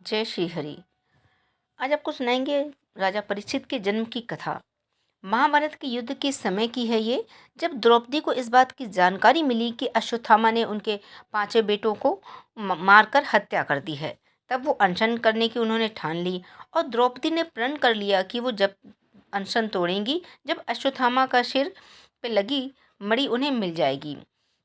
जय श्री हरि। आज आपको सुनाएंगे राजा परीक्षित के जन्म की कथा। महाभारत के युद्ध के समय की है ये, जब द्रौपदी को इस बात की जानकारी मिली कि अश्वत्थामा ने उनके पांचों बेटों को मारकर हत्या कर दी है। तब वो अनशन करने की उन्होंने ठान ली और द्रौपदी ने प्रण कर लिया कि वो जब अनशन तोड़ेंगी, जब अश्वत्थामा का सिर पे लगी मणि उन्हें मिल जाएगी।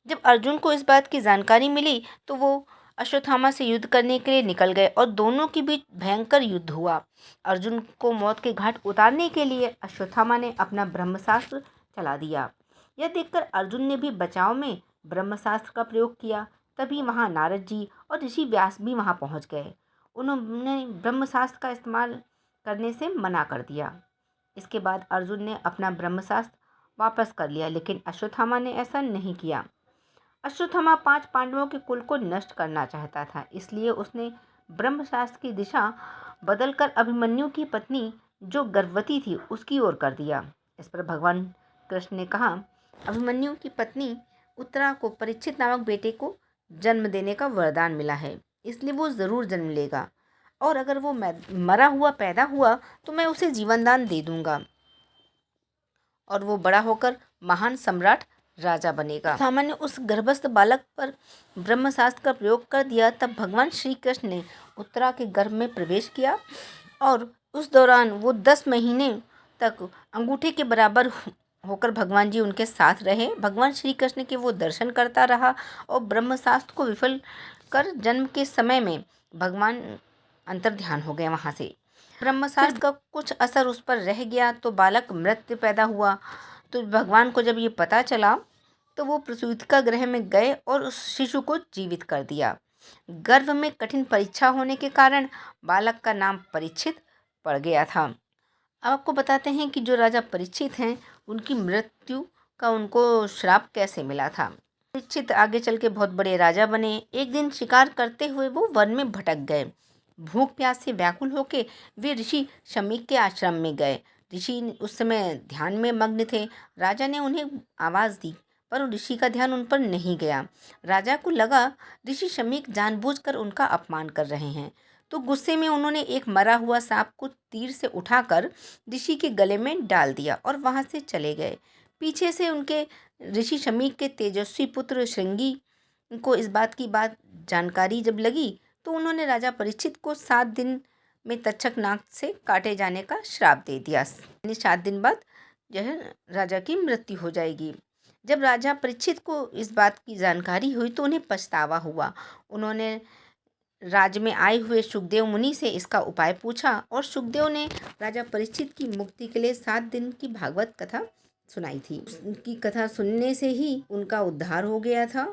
जब अर्जुन को इस बात की जानकारी मिली तो वो अश्वत्थामा से युद्ध करने के लिए निकल गए और दोनों के बीच भयंकर युद्ध हुआ। अर्जुन को मौत के घाट उतारने के लिए अश्वत्थामा ने अपना ब्रह्मास्त्र चला दिया। यह देखकर अर्जुन ने भी बचाव में ब्रह्मास्त्र का प्रयोग किया। तभी वहां नारद जी और ऋषि व्यास भी वहां पहुंच गए। उन्होंने ब्रह्मास्त्र का इस्तेमाल करने से मना कर दिया। इसके बाद अर्जुन ने अपना ब्रह्मास्त्र वापस कर लिया, लेकिन अश्वत्थामा ने ऐसा नहीं किया। अश्वत्थामा 5 पांडवों के कुल को नष्ट करना चाहता था, इसलिए उसने ब्रह्मास्त्र की दिशा बदलकर अभिमन्यु की पत्नी जो गर्भवती थी उसकी ओर कर दिया। इस पर भगवान कृष्ण ने कहा, अभिमन्यु की पत्नी उत्तरा को परीक्षित नामक बेटे को जन्म देने का वरदान मिला है, इसलिए वो ज़रूर जन्म लेगा और अगर वो मरा हुआ पैदा हुआ तो मैं उसे जीवन दान दे दूंगा और वो बड़ा होकर महान सम्राट राजा बनेगा। सामान्य उस गर्भस्थ बालक पर ब्रह्मास्त्र का प्रयोग कर दिया। तब भगवान श्री कृष्ण ने उत्तरा के गर्भ में प्रवेश किया और उस दौरान वो 10 महीने तक अंगूठे के बराबर होकर भगवान जी उनके साथ रहे। भगवान श्री कृष्ण के वो दर्शन करता रहा और ब्रह्मास्त्र को विफल कर जन्म के समय में भगवान अंतर्ध्यान हो गए वहाँ से। ब्रह्मास्त्र का कुछ असर उस पर रह गया तो बालक मृत पैदा हुआ। तो भगवान को जब ये पता चला तो वो प्रसूतिका गृह में गए और उस शिशु को जीवित कर दिया। गर्भ में कठिन परीक्षा होने के कारण बालक का नाम परीक्षित पड़ गया था। अब आपको बताते हैं कि जो राजा परीक्षित हैं उनकी मृत्यु का उनको श्राप कैसे मिला था। परीक्षित आगे चल के बहुत बड़े राजा बने। एक दिन शिकार करते हुए वो वन में भटक गए। भूख प्यास से व्याकुल होके वे ऋषि शमीक के आश्रम में गए। ऋषि उस समय ध्यान में मग्न थे। राजा ने उन्हें आवाज़ दी पर ऋषि का ध्यान उन पर नहीं गया। राजा को लगा ऋषि शमीक जानबूझकर उनका अपमान कर रहे हैं, तो गुस्से में उन्होंने एक मरा हुआ सांप को तीर से उठाकर ऋषि के गले में डाल दिया और वहां से चले गए। पीछे से उनके ऋषि शमीक के तेजस्वी पुत्र श्रृंगी को इस बात की जानकारी जब लगी तो उन्होंने राजा परीक्षित को 7 दिन में तक्षक नाग से काटे जाने का श्राप दे दिया। यानी 7 दिन बाद जो है राजा की मृत्यु हो जाएगी। जब राजा परीक्षित को इस बात की जानकारी हुई तो उन्हें पछतावा हुआ। उन्होंने राज्य में आए हुए सुखदेव मुनि से इसका उपाय पूछा और सुखदेव ने राजा परीक्षित की मुक्ति के लिए 7 दिन की भागवत कथा सुनाई थी। उनकी कथा सुनने से ही उनका उद्धार हो गया था